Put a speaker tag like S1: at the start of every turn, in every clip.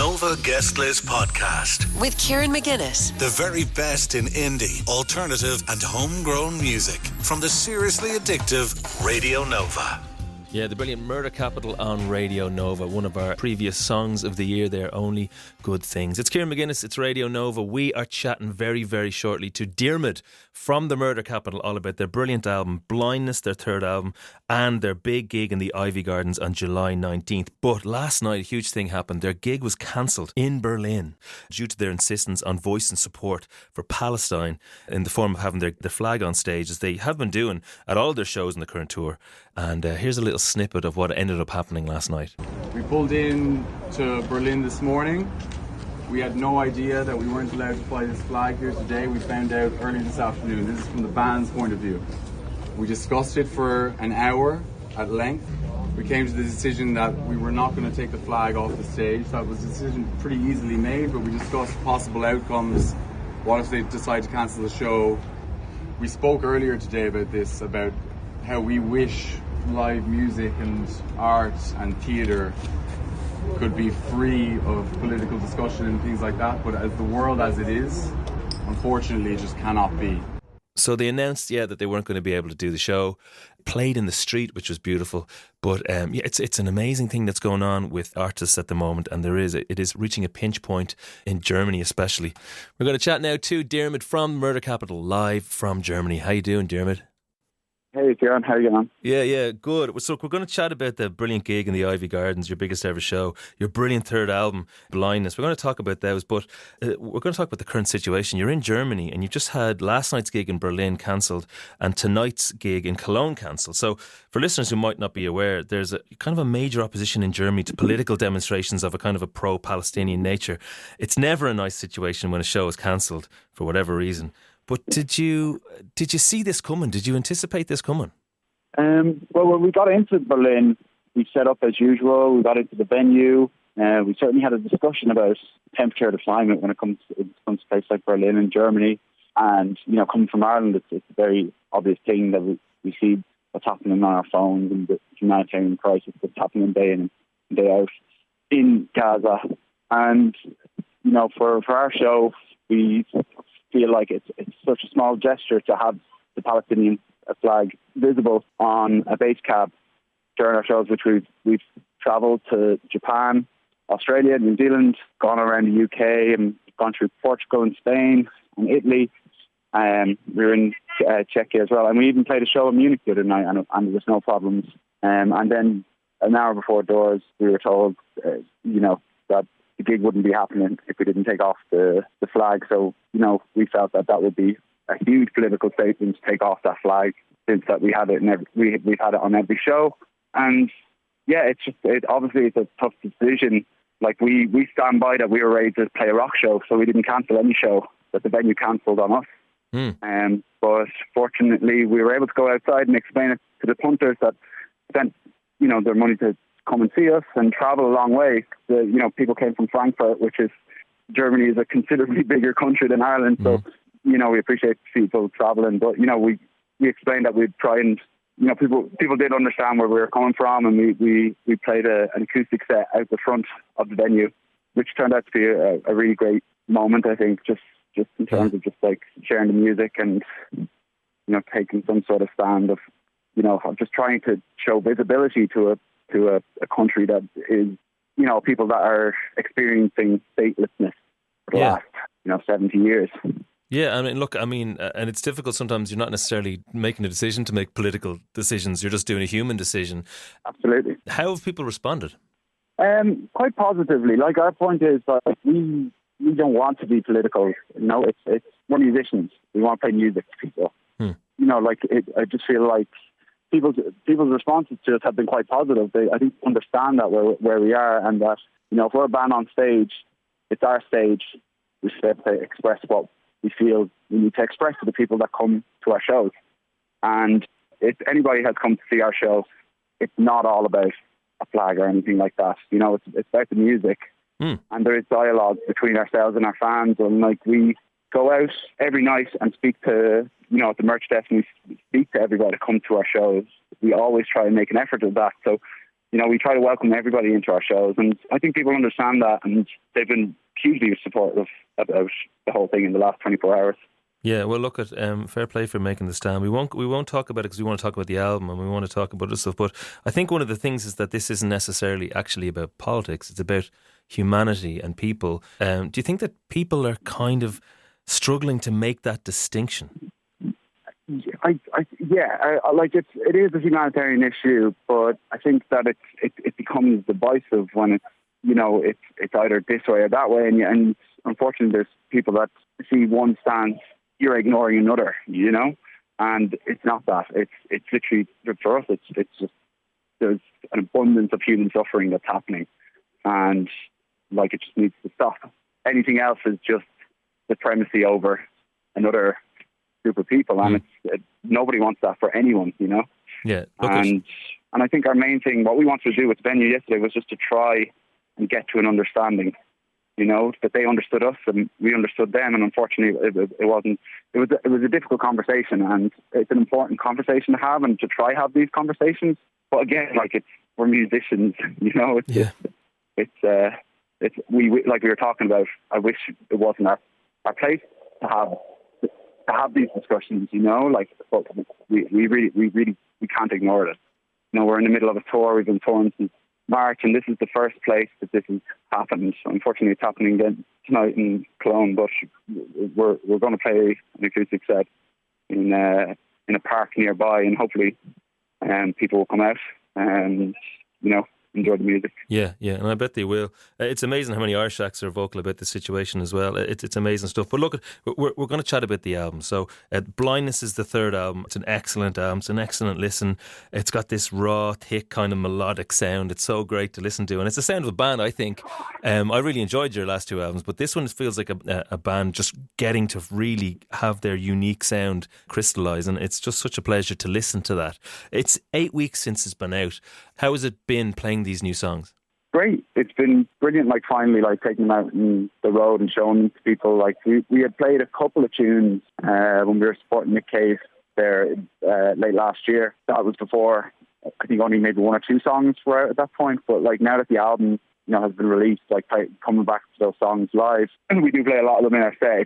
S1: Nova Guest List Podcast
S2: with Kieran McGuinness.
S1: The very best in indie, alternative and homegrown music from the seriously addictive Radio Nova.
S3: Yeah, the brilliant Murder Capital on Radio Nova, one of our previous songs of the year there, Only Good Things. It's Kieran McGuinness, it's Radio Nova. We are chatting very, very shortly to Diarmuid from the Murder Capital all about their brilliant album, Blindness, their third album, and their big gig in the Ivy Gardens on July 19th. But last night, a huge thing happened. Their gig was cancelled in Berlin due to their insistence on voice and support for Palestine in the form of having their flag on stage, as they have been doing at all their shows in the current tour. And here's a little snippet of what ended up happening last night.
S4: We pulled in to Berlin this morning. We had no idea that we weren't allowed to fly this flag here today. We found out early this afternoon. This is from the band's point of view. We discussed it for an hour at length. We came to the decision that we were not going to take the flag off the stage. That was a decision pretty easily made, but we discussed possible outcomes. What if they decide to cancel the show? We spoke earlier today about this, about how we wish live music and art and theatre could be free of political discussion and things like that, but as the world as it is, unfortunately it just cannot be.
S3: So they announced, that they weren't going to be able to do the show. Played in the street, which was beautiful. But it's an amazing thing that's going on with artists at the moment, and it is reaching a pinch point in Germany especially. We're going to chat now to Diarmuid from Murder Capital, live from Germany. How you doing, Diarmuid?
S5: Hey, Kieran, how are you going?
S3: Yeah, good. So we're going to chat about the brilliant gig in the Ivy Gardens, your biggest ever show, your brilliant third album, Blindness. We're going to talk about those, but we're going to talk about the current situation. You're in Germany, and you've just had last night's gig in Berlin cancelled and tonight's gig in Cologne cancelled. So for listeners who might not be aware, there's a kind of a major opposition in Germany to political demonstrations of a kind of a pro-Palestinian nature. It's never a nice situation when a show is cancelled for whatever reason. But did you see this coming? Did you anticipate this coming?
S5: Well, when we got into Berlin, we set up as usual. We got into the venue. We certainly had a discussion about temperature of the climate when it comes to a place like Berlin and Germany. And, coming from Ireland, it's a very obvious thing that we see what's happening on our phones and the humanitarian crisis that's happening day in and day out in Gaza. And, for our show, we feel like it's such a small gesture to have the Palestinian flag visible on a base cab during our shows, which we've travelled to Japan, Australia, New Zealand, gone around the UK, and gone through Portugal and Spain and Italy. We were in Czechia as well, and we even played a show in Munich the other night, and there was no problems. And then an hour before doors, we were told, that the gig wouldn't be happening if we didn't take off the flag. So, we felt that would be a huge political statement to take off that flag, since that we had it we've had it on every show. And obviously it's a tough decision. Like we stand by that we were ready to play a rock show, so we didn't cancel any show that the venue cancelled on us. But fortunately we were able to go outside and explain it to the punters that spent, their money to come and see us and travel a long way. People came from Frankfurt, which is, Germany is a considerably bigger country than Ireland. So, we appreciate people traveling, but, we explained that we'd try and, people did understand where we were coming from, and we played an acoustic set out the front of the venue, which turned out to be a really great moment, I think, just in terms of just like sharing the music and, taking some sort of stand of, just trying to show visibility to a country that is, people that are experiencing statelessness for the last, 70 years.
S3: Yeah, and it's difficult sometimes. You're not necessarily making a decision to make political decisions. You're just doing a human decision.
S5: Absolutely.
S3: How have people responded?
S5: Quite positively. Like, our point is that we don't want to be political. It's we're musicians. We want to play music to people. I just feel like people's responses to us have been quite positive. They, I think, understand that where we are, and that, if we're a band on stage, it's our stage. We should be able to express what we feel we need to express to the people that come to our shows. And if anybody has come to see our show, it's not all about a flag or anything like that. It's about the music. And there is dialogue between ourselves and our fans. And we go out every night and speak to, at the merch desk, and we speak to everybody that comes to our shows. We always try and make an effort of that. So, we try to welcome everybody into our shows, and I think people understand that, and they've been hugely supportive about the whole thing in the last 24 hours.
S3: Yeah, well, look at fair play for making the stand. We won't talk about it because we want to talk about the album and we want to talk about other stuff. But I think one of the things is that this isn't necessarily actually about politics. It's about humanity and people. Do you think that people are kind of struggling to make that distinction?
S5: It is a humanitarian issue, but I think that it becomes divisive when it's either this way or that way, and unfortunately there's people that see one stance, you're ignoring another, and it's not that. It's literally, for us, it's just, there's an abundance of human suffering that's happening, and it just needs to stop. Anything else is just supremacy over another group of people, and nobody wants that for anyone,
S3: Yeah.
S5: And I think our main thing, what we wanted to do with the venue yesterday, was just to try and get to an understanding, that they understood us and we understood them. And unfortunately, it wasn't. It was a difficult conversation, and it's an important conversation to have and to try have these conversations. But again, we're musicians, we like we were talking about. I wish it wasn't our place to have these discussions, but we can't ignore it. We're in the middle of a tour. We've been touring since March, and this is the first place that this has happened. So unfortunately, it's happening again tonight in Cologne, but we're going to play an acoustic set in a park nearby, and hopefully people will come out and enjoy the music.
S3: Yeah, and I bet they will. It's amazing how many Irish acts are vocal about the situation as well. It's amazing stuff. But look, we're going to chat about the album. So Blindness is the third album. It's an excellent album. It's an excellent listen. It's got this raw, thick kind of melodic sound. It's so great to listen to. And it's the sound of a band, I think. I really enjoyed your last two albums, but this one feels like a band just getting to really have their unique sound crystallise. And it's just such a pleasure to listen to that. It's 8 weeks since it's been out. How has it been playing these new songs?
S5: Great. It's been brilliant, finally, taking them out on the road and showing them to people. We had played a couple of tunes when we were supporting Nick Cave there late last year. That was before, I think only maybe one or two songs were out at that point. But now that the album has been released, coming back to those songs live, we do play a lot of them in our set.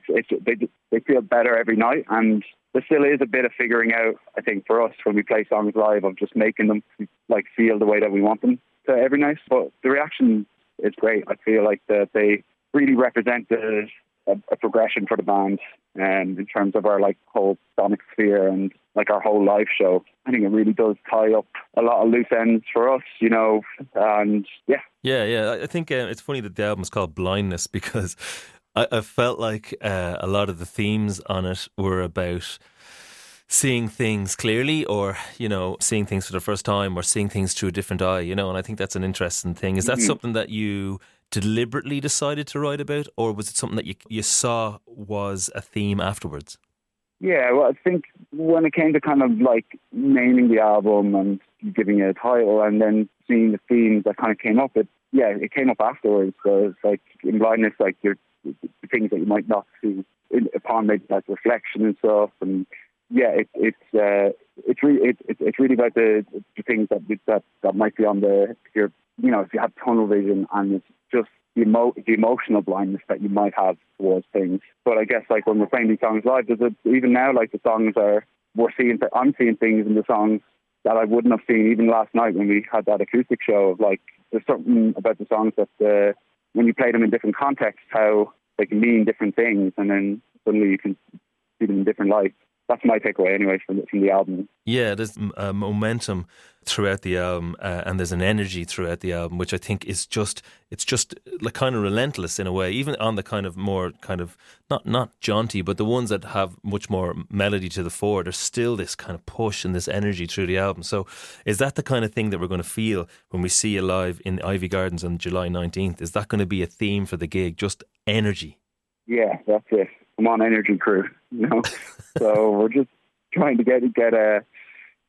S5: They feel better every night, and there still is a bit of figuring out, I think, for us when we play songs live, of just making them feel the way that we want them to every night. But the reaction is great. I feel like that they really represent a progression for the band, in terms of our whole sonic sphere and our whole live show. I think it really does tie up a lot of loose ends for us, and yeah.
S3: Yeah. I think it's funny that the album is called Blindness, because I felt like a lot of the themes on it were about seeing things clearly, or seeing things for the first time, or seeing things through a different eye, and I think that's an interesting thing. Is that something that you deliberately decided to write about, or was it something that you saw was a theme afterwards?
S5: Yeah, well, I think when it came to kind of naming the album and giving it a title, and then seeing the themes that kind of came up, it came up afterwards. So it's in Blindness, the things that you might not see upon maybe reflection and stuff, and it's really about the things that might be on if you have tunnel vision, and it's just the emotional blindness that you might have towards things. But I guess when we're playing these songs live, even now the songs I'm seeing things in the songs that I wouldn't have seen even last night when we had that acoustic show. There's something about the songs that when you play them in different contexts, how they can mean different things, and then suddenly you can see them in different lights. That's my takeaway anyway from the album.
S3: Yeah, there's momentum throughout the album, and there's an energy throughout the album, which I think is just kind of relentless in a way, even on the kind of more kind of not jaunty, but the ones that have much more melody to the fore. There's still this kind of push and this energy through the album. So is that the kind of thing that we're going to feel when we see you live in Ivy Gardens on July 19th? Is that going to be a theme for the gig? Just energy?
S5: Yeah, that's it. I'm on energy crew, So we're just trying to get a,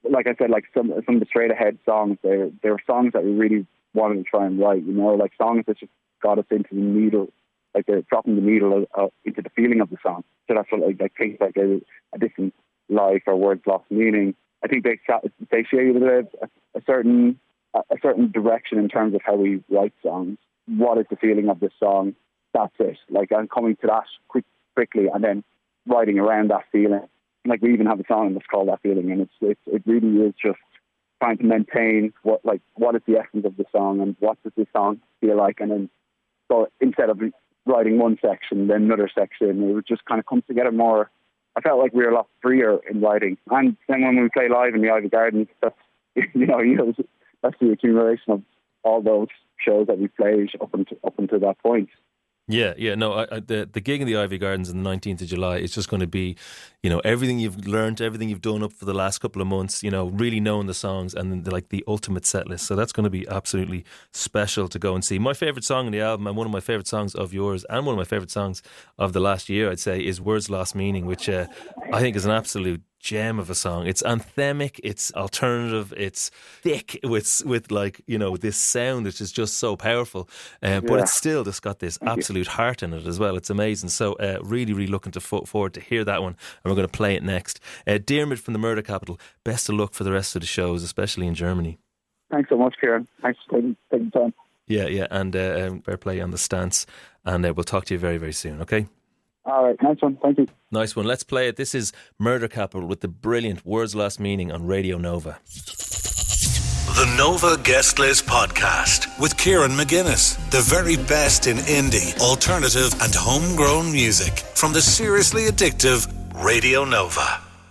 S5: like I said, some of the straight ahead songs. They were songs that we really wanted to try and write, songs that just got us into the needle, they're dropping the needle into the feeling of the song. So that's what things like a distant life or words lost meaning. I think they satiated a certain a certain direction in terms of how we write songs. What is the feeling of this song? That's it. Like, I'm coming to that quickly and then writing around that feeling. Like, we even have a song that's called That Feeling, and it really is just trying to maintain what is the essence of the song and what does the song feel like. And then, so instead of writing one section, then another section, it would just kind of come together more. I felt like we were a lot freer in writing. And then when we play live in the Ivy Gardens, that's the accumulation of all those shows that we played up until that point.
S3: Yeah, no, the gig in the Ivy Gardens on the 19th of July is just going to be, everything you've learned, everything you've done up for the last couple of months, really knowing the songs and the ultimate set list. So that's going to be absolutely special to go and see. My favourite song on the album, and one of my favourite songs of yours, and one of my favourite songs of the last year, I'd say, is Words Lost Meaning, which I think is an absolute gem of a song. It's anthemic, it's alternative, it's thick with this sound which is just so powerful, but it's still just got this absolute heart in it as well. It's amazing. So really, really looking forward to hear that one, and we're going to play it next. Diarmuid from the Murder Capital, best of luck for the rest of the shows, especially in Germany.
S5: Thanks so much, Kieran. Thanks for taking time.
S3: Yeah, and fair play on the stance, and we'll talk to you very, very soon, okay?
S5: All right, nice one. Thank you.
S3: Nice one. Let's play it. This is Murder Capital with the brilliant Words Lost Meaning on Radio Nova.
S1: The Nova Guest List Podcast with Kieran McGuinness. The very best in indie, alternative and homegrown music from the seriously addictive Radio Nova.